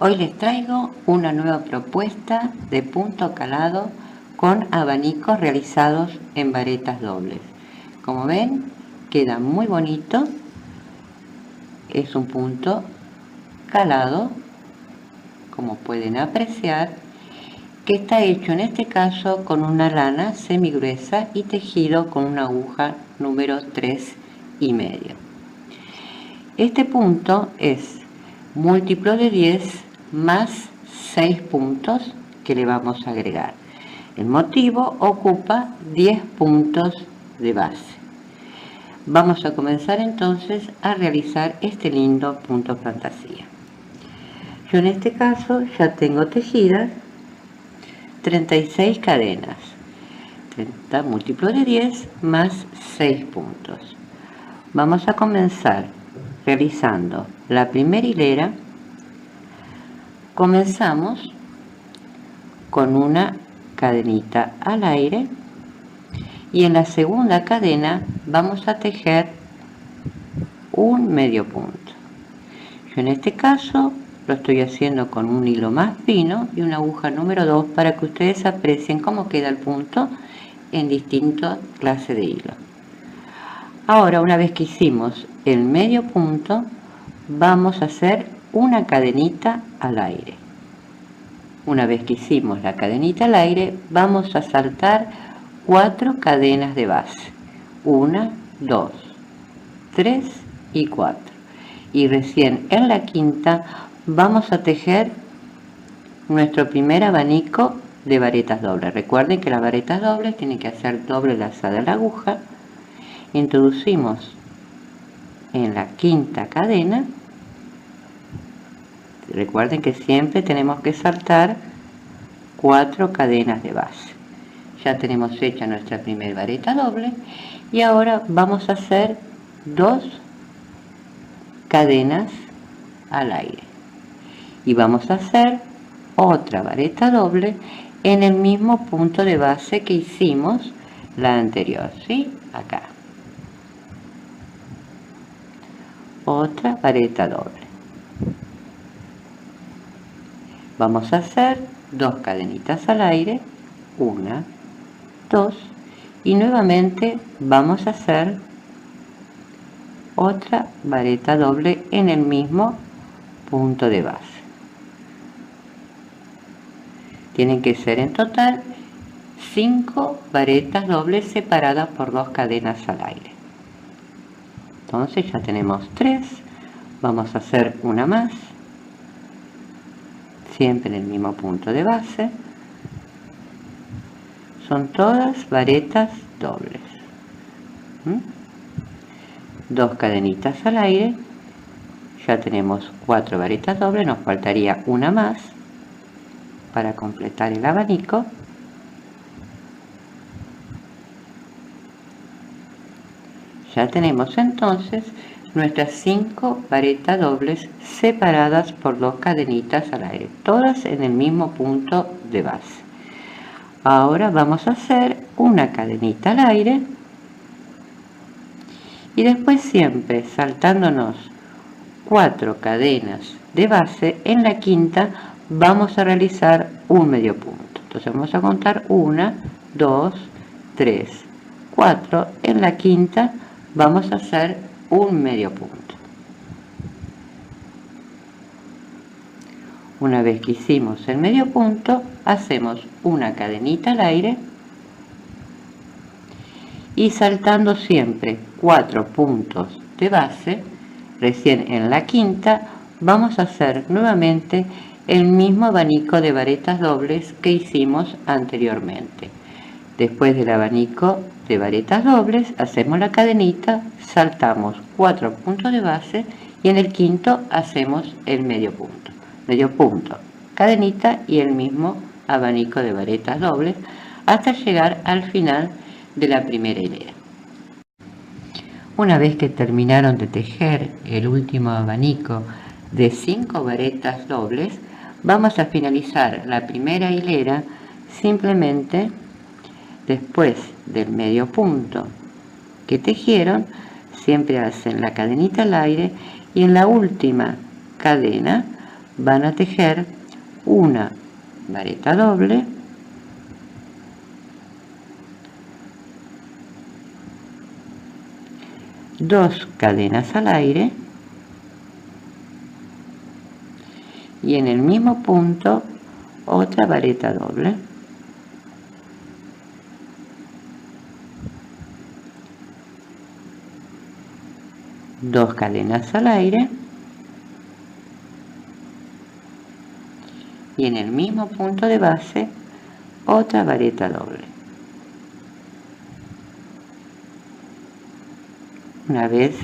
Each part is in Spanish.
Hoy les traigo una nueva propuesta de punto calado con abanicos realizados en varetas dobles. Como ven, queda muy bonito. Es un punto calado, como pueden apreciar, que está hecho en este caso con una lana semigruesa y tejido con una aguja número 3,5. Este punto es múltiplo de 10 más 6 puntos que le vamos a agregar. El motivo ocupa 10 puntos de base. Vamos a comenzar entonces a realizar este lindo punto fantasía. Yo en este caso ya tengo tejidas 36 cadenas. 30 múltiplo de 10 más 6 puntos. Vamos a comenzar realizando la primera hilera. Comenzamos con una cadenita al aire y en la segunda cadena vamos a tejer un medio punto. Yo en este caso lo estoy haciendo con un hilo más fino y una aguja número 2 para que ustedes aprecien cómo queda el punto en distintas clases de hilo. Ahora, una vez que hicimos el medio punto, vamos a hacer una cadenita al aire. Una vez que hicimos la cadenita al aire, vamos a saltar 4 cadenas de base. 1, 2, 3 y 4. Y recién en la quinta vamos a tejer nuestro primer abanico de varetas dobles. Recuerden que las varetas dobles tienen que hacer doble lazada la aguja. Introducimos en la quinta cadena. Recuerden que siempre tenemos que saltar 4 cadenas de base. Ya tenemos hecha nuestra primera vareta doble y ahora vamos a hacer 2 cadenas al aire y vamos a hacer otra vareta doble en el mismo punto de base que hicimos la anterior, ¿sí? Acá. Otra vareta doble. Vamos a hacer 2 cadenitas al aire, 1, 2 y nuevamente vamos a hacer otra vareta doble en el mismo punto de base. Tienen que ser en total 5 varetas dobles separadas por 2 cadenas al aire. Entonces ya tenemos 3, vamos a hacer una más, siempre en el mismo punto de base. Son todas varetas dobles. 2 cadenitas al aire, ya tenemos 4 varetas dobles, nos faltaría una más para completar el abanico. Ya tenemos entonces nuestras 5 varetas dobles separadas por 2 cadenitas al aire, todas en el mismo punto de base. Ahora vamos a hacer una cadenita al aire y después siempre saltándonos 4 cadenas de base, en la quinta vamos a realizar un medio punto. Entonces vamos a contar 1, 2, 3, 4. En la quinta vamos a hacer un medio punto. Una vez que hicimos el medio punto, hacemos una cadenita al aire y saltando siempre 4 puntos de base, recién en la quinta vamos a hacer nuevamente el mismo abanico de varetas dobles que hicimos anteriormente. Después del abanico de varetas dobles hacemos la cadenita, saltamos 4 puntos de base y en el quinto hacemos el medio punto, cadenita y el mismo abanico de varetas dobles hasta llegar al final de la primera hilera. Una vez que terminaron de tejer el último abanico de 5 varetas dobles, vamos a finalizar la primera hilera simplemente después del medio punto que tejieron. Siempre hacen la cadenita al aire y en la última cadena van a tejer una vareta doble, dos cadenas al aire y en el mismo punto otra vareta doble. Dos cadenas al aire y en el mismo punto de base otra vareta doble. Una vez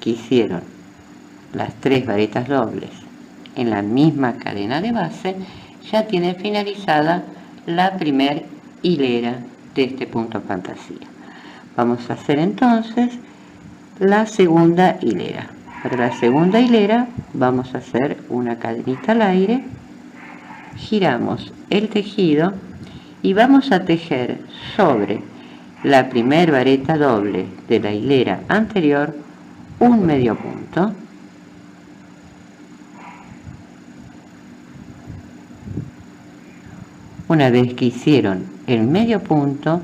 que hicieron las tres varetas dobles en la misma cadena de base, ya tienen finalizada la primera hilera de este punto fantasía. Vamos a hacer entonces la segunda hilera. Para la segunda hilera vamos a hacer una cadenita al aire, giramos el tejido y vamos a tejer sobre la primera vareta doble de la hilera anterior un medio punto. Una vez que hicieron el medio punto,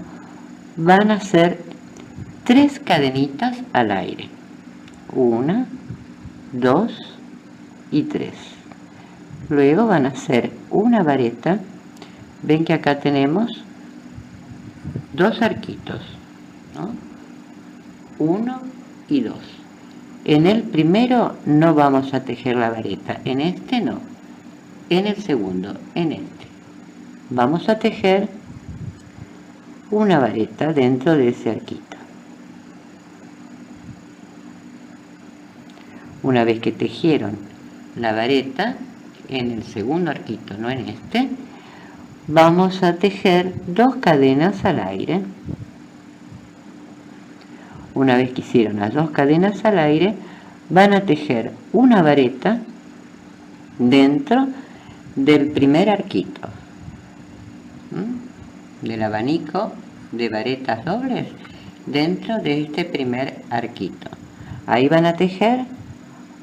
van a hacer tres cadenitas al aire. 1, 2 y 3. Luego van a hacer una vareta. Ven que acá tenemos dos arquitos, ¿no? 1 y 2. En el primero no vamos a tejer la vareta, en este no. En el segundo, en este, vamos a tejer una vareta dentro de ese arquito. Una vez que tejieron la vareta en el segundo arquito, no en este, vamos a tejer dos cadenas al aire. Una vez que hicieron las dos cadenas al aire, van a tejer una vareta dentro del primer arquito del abanico de varetas dobles, dentro de este primer arquito. Ahí van a tejer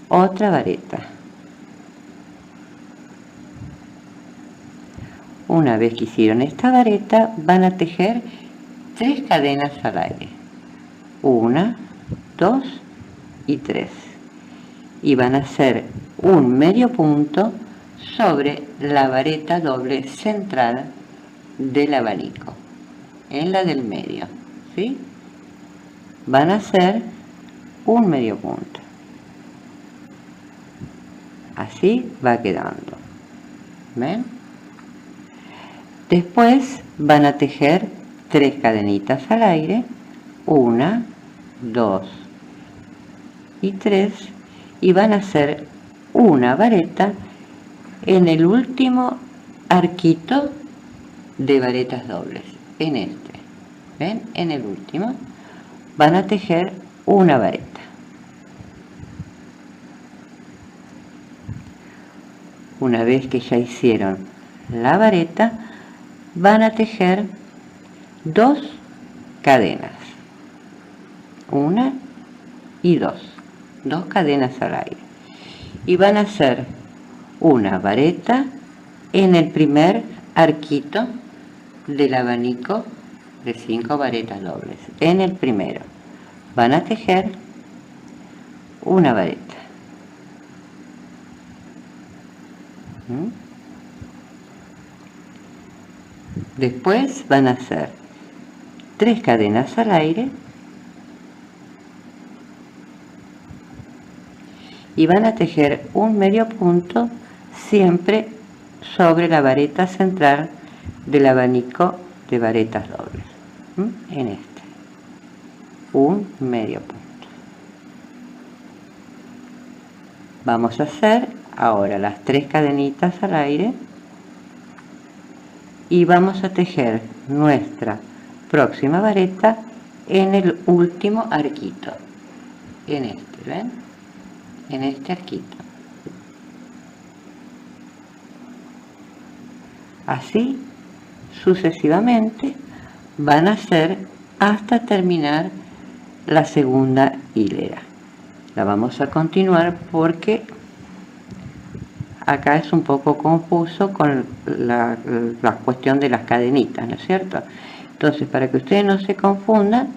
otra vareta. Una vez que hicieron esta vareta, van a tejer tres cadenas al aire. 1, 2 y 3. Y van a hacer un medio punto sobre la vareta doble central del abanico, en la del medio, ¿sí? Van a hacer un medio punto. Así va quedando. ¿Ven? Después van a tejer tres cadenitas al aire, 1, 2 y 3, y van a hacer una vareta en el último arquito de varetas dobles, en este. ¿Ven? En el último van a tejer una vareta. Una vez que ya hicieron la vareta, van a tejer dos cadenas, 1 y 2, dos cadenas al aire, y van a hacer una vareta en el primer arquito del abanico de 5 varetas dobles. En el primero van a tejer una vareta. Después van a hacer tres cadenas al aire y van a tejer un medio punto siempre sobre la vareta central del abanico de varetas dobles. En este, un medio punto. Vamos a hacer ahora las tres cadenitas al aire y vamos a tejer nuestra próxima vareta en el último arquito, en este, ¿ven? En este arquito. Así sucesivamente van a hacer hasta terminar la segunda hilera. La vamos a continuar porque acá es un poco confuso con la cuestión de las cadenitas, ¿no es cierto? Entonces, para que ustedes no se confundan,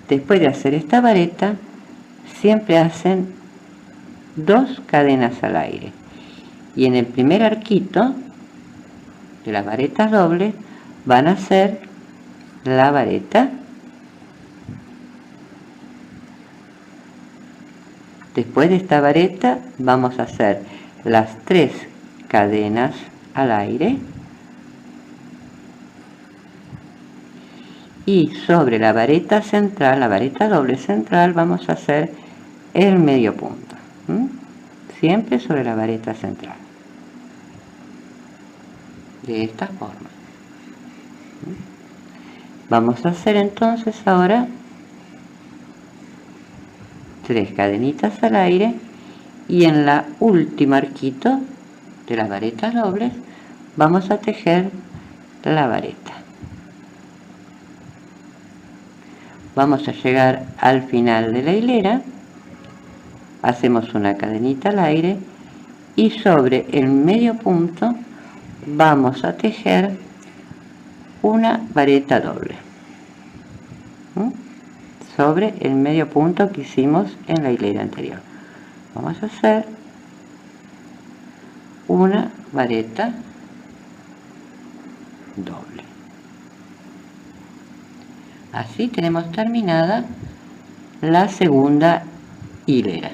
después de hacer esta vareta, siempre hacen 2 cadenas al aire. Y en el primer arquito de las varetas dobles van a hacer la vareta. Después de esta vareta vamos a hacer las 3 cadenas al aire y sobre la vareta central, la vareta doble central, vamos a hacer el medio punto. Siempre sobre la vareta central. De esta forma. Vamos a hacer entonces ahora 3 cadenitas al aire y en la última arquito de las varetas dobles vamos a tejer la vareta. Vamos a llegar al final de la hilera, hacemos una cadenita al aire y sobre el medio punto vamos a tejer una vareta doble sobre el medio punto que hicimos en la hilera anterior. Vamos a hacer una vareta doble. Así tenemos terminada la segunda hilera.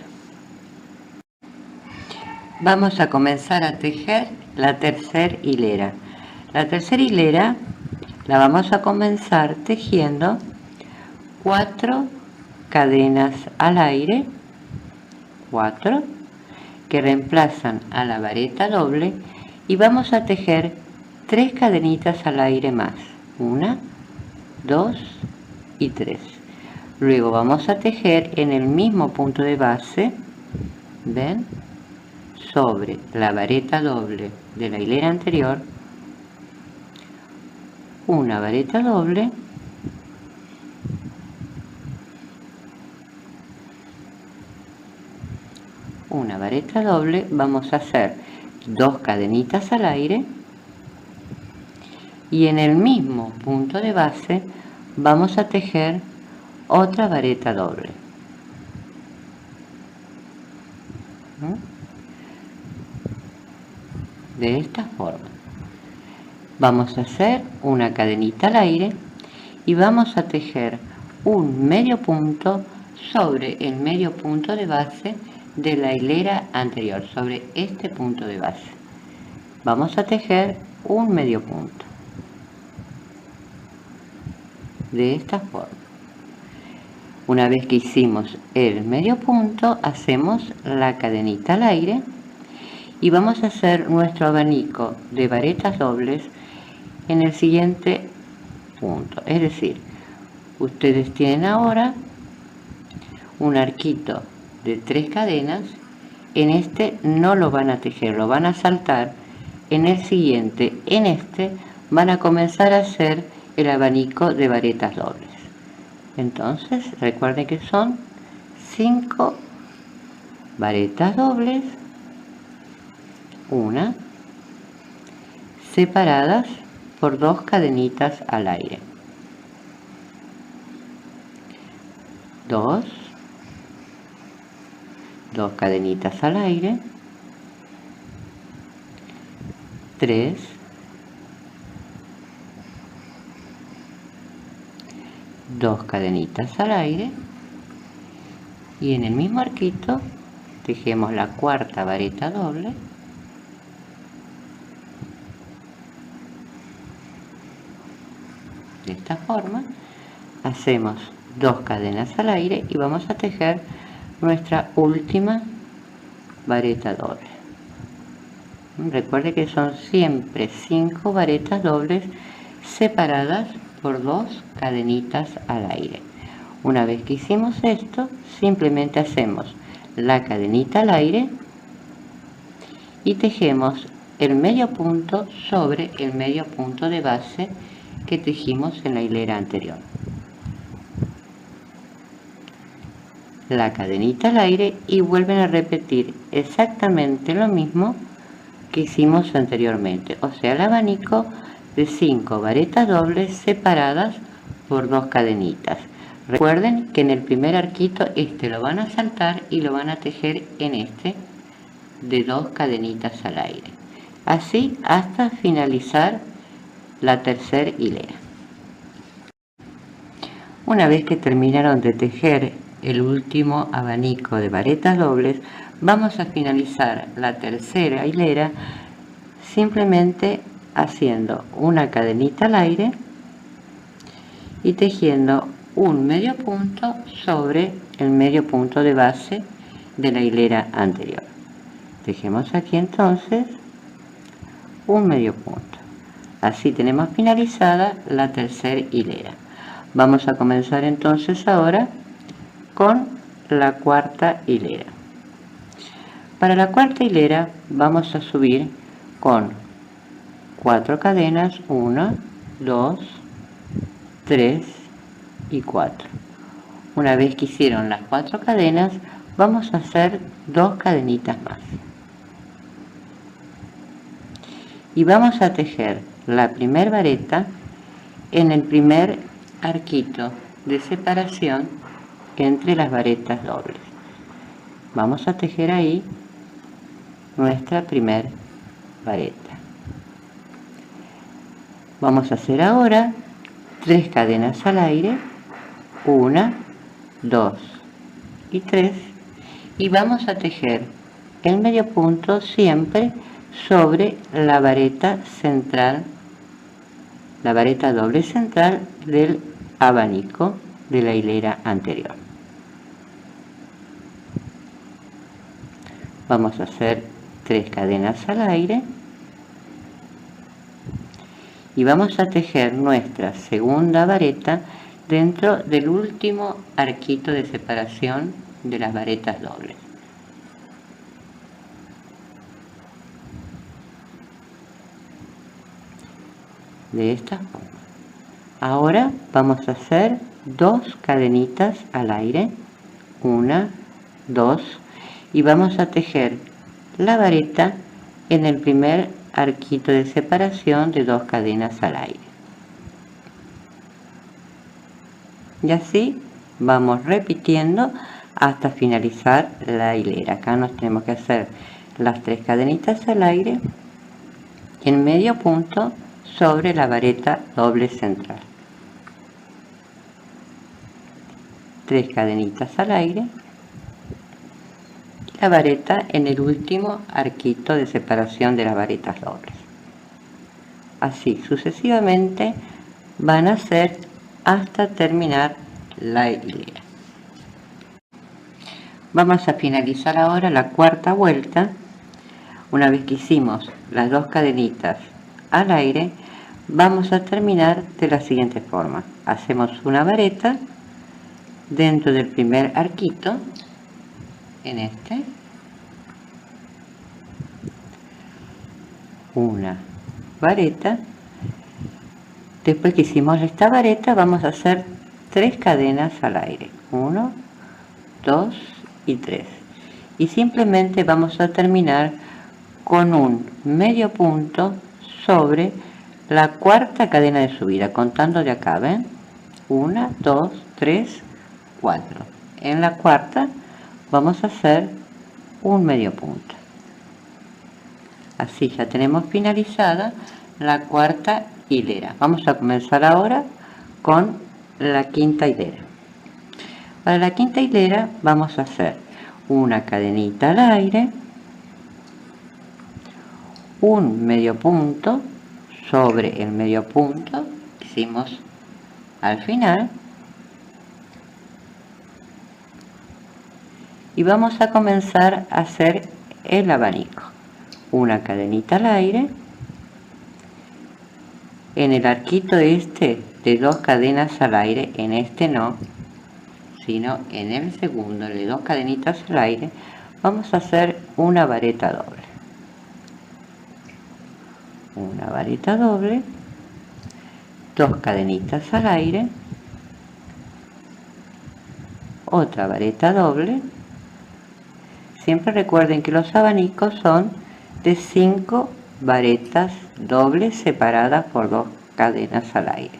Vamos a comenzar a tejer la tercera hilera. La tercera hilera la vamos a comenzar tejiendo 4 cadenas al aire, 4 que reemplazan a la vareta doble, y vamos a tejer 3 cadenitas al aire más, 1, 2 y 3. Luego vamos a tejer en el mismo punto de base, ¿ven?, sobre la vareta doble de la hilera anterior, una vareta doble, una vareta doble, vamos a hacer 2 cadenitas al aire y en el mismo punto de base vamos a tejer otra vareta doble. De esta forma vamos a hacer una cadenita al aire y vamos a tejer un medio punto sobre el medio punto de base de la hilera anterior, sobre este punto de base. Vamos a tejer un medio punto. De esta forma. Una vez que hicimos el medio punto, hacemos la cadenita al aire y vamos a hacer nuestro abanico de varetas dobles en el siguiente punto. Es decir, ustedes tienen ahora un arquito de 3 cadenas, en este no lo van a tejer, lo van a saltar, en el siguiente, en este, van a comenzar a hacer el abanico de varetas dobles. Entonces, recuerden que son 5 varetas dobles, una, separadas por 2 cadenitas al aire. 2 cadenitas al aire, 3, 2 cadenitas al aire y en el mismo arquito tejemos la cuarta vareta doble, de esta forma. Hacemos 2 cadenas al aire y vamos a tejer nuestra última vareta doble. Recuerde que son siempre 5 varetas dobles separadas por 2 cadenitas al aire. Una vez que hicimos esto, simplemente hacemos la cadenita al aire y tejemos el medio punto sobre el medio punto de base que tejimos en la hilera anterior. La cadenita al aire y vuelven a repetir exactamente lo mismo que hicimos anteriormente, o sea, el abanico de 5 varetas dobles separadas por 2 cadenitas. Recuerden que en el primer arquito lo van a saltar y lo van a tejer en de 2 cadenitas al aire, así hasta finalizar la tercera hilera. Una vez que terminaron de tejer el último abanico de varetas dobles, vamos a finalizar la tercera hilera simplemente haciendo una cadenita al aire y tejiendo un medio punto sobre el medio punto de base de la hilera anterior. Tejemos aquí entonces un medio punto. Así tenemos finalizada la tercera hilera. Vamos a comenzar entonces ahora con la cuarta hilera. Para la cuarta hilera vamos a subir con 4 cadenas, 1, 2, 3 y 4. Una vez que hicieron las 4 cadenas, vamos a hacer 2 cadenitas más. Y vamos a tejer la primera vareta en el primer arquito de separación entre las varetas dobles. Vamos a tejer ahí nuestra primera vareta. Vamos a hacer ahora 3 cadenas al aire, 1, 2 y 3, y vamos a tejer el medio punto siempre sobre la vareta central, la vareta doble central del abanico de la hilera anterior. Vamos a hacer 3 cadenas al aire y vamos a tejer nuestra segunda vareta dentro del último arquito de separación de las varetas dobles. De esta forma. Ahora vamos a hacer 2 cadenitas al aire, 1, 2, y vamos a tejer la vareta en el primer arquito de separación de 2 cadenas al aire. Y así vamos repitiendo hasta finalizar la hilera. Acá nos tenemos que hacer las 3 cadenitas al aire en medio punto sobre la vareta doble central. 3 cadenitas al aire, la vareta en el último arquito de separación de las varetas dobles. Así sucesivamente van a hacer hasta terminar la hilera. Vamos a finalizar ahora la cuarta vuelta. Una vez que hicimos las 2 cadenitas al aire, vamos a terminar de la siguiente forma. Hacemos una vareta dentro del primer arquito, en una vareta. Después que hicimos esta vareta, vamos a hacer 3 cadenas al aire, 1, 2 y 3, y simplemente vamos a terminar con un medio punto sobre la cuarta cadena de subida, contando de acá, ¿ven? 1, 2, 3, 4. En la cuarta vamos a hacer un medio punto. Así ya tenemos finalizada la cuarta hilera. Vamos a comenzar ahora con la quinta hilera. Para la quinta hilera vamos a hacer una cadenita al aire, un medio punto sobre el medio punto que hicimos al final, y vamos a comenzar a hacer el abanico. Una cadenita al aire en el arquito de 2 cadenas al aire, en no, sino en el segundo de 2 cadenitas al aire, vamos a hacer una vareta doble. Una vareta doble, 2 cadenitas al aire, otra vareta doble. Siempre recuerden que los abanicos son de 5 varetas dobles separadas por 2 cadenas al aire.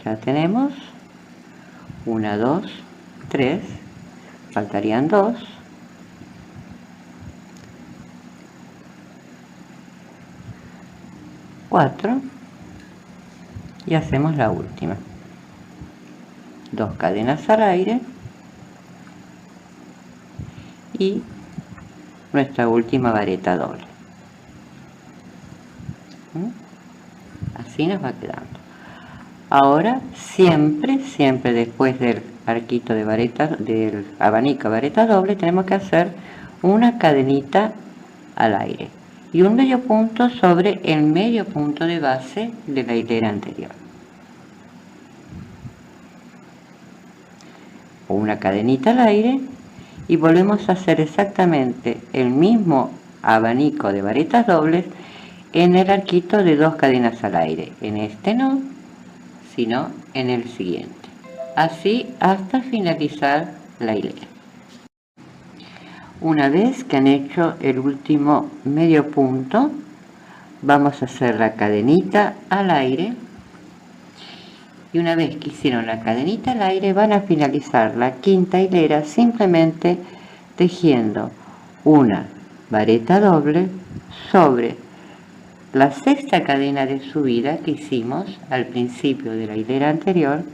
Ya tenemos 1, 2, 3, faltarían 2, 4 y hacemos la última. 2 cadenas al aire y nuestra última vareta doble. Así nos va quedando. Ahora siempre después del arquito de vareta, del abanico vareta doble, tenemos que hacer una cadenita al aire y un medio punto sobre el medio punto de base de la hilera anterior. Una cadenita al aire y volvemos a hacer exactamente el mismo abanico de varetas dobles en el arquito de 2 cadenas al aire. En este no, sino en el siguiente. Así hasta finalizar la hilera. Una vez que han hecho el último medio punto, vamos a hacer la cadenita al aire. Y una vez que hicieron la cadenita al aire, van a finalizar la quinta hilera simplemente tejiendo una vareta doble sobre la sexta cadena de subida que hicimos al principio de la hilera anterior.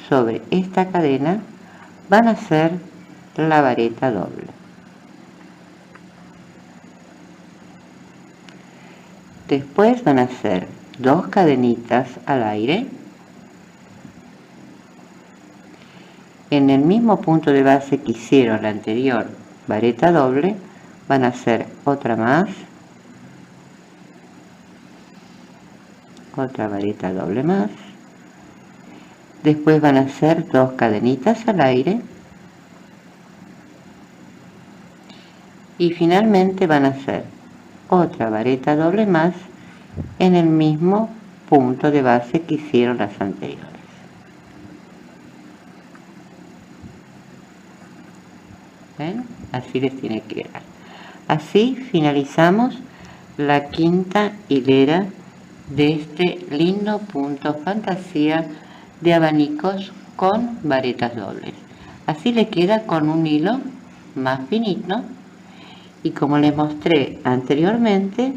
Sobre esta cadena van a hacer la vareta doble. Después van a hacer 2 cadenitas al aire. En el mismo punto de base que hicieron la anterior vareta doble, van a hacer otra más, otra vareta doble más. Después van a hacer 2 cadenitas al aire y finalmente van a hacer otra vareta doble más en el mismo punto de base que hicieron las anteriores. ¿Ven? Así les tiene que quedar. Así finalizamos la quinta hilera de este lindo punto fantasía de abanicos con varetas dobles. Así le queda con un hilo más finito y como les mostré anteriormente,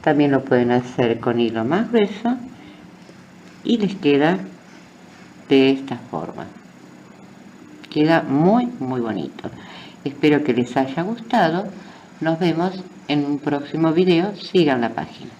también lo pueden hacer con hilo más grueso y les queda de esta forma. Queda muy bonito. Espero que les haya gustado. Nos vemos en un próximo video. Sigan la página.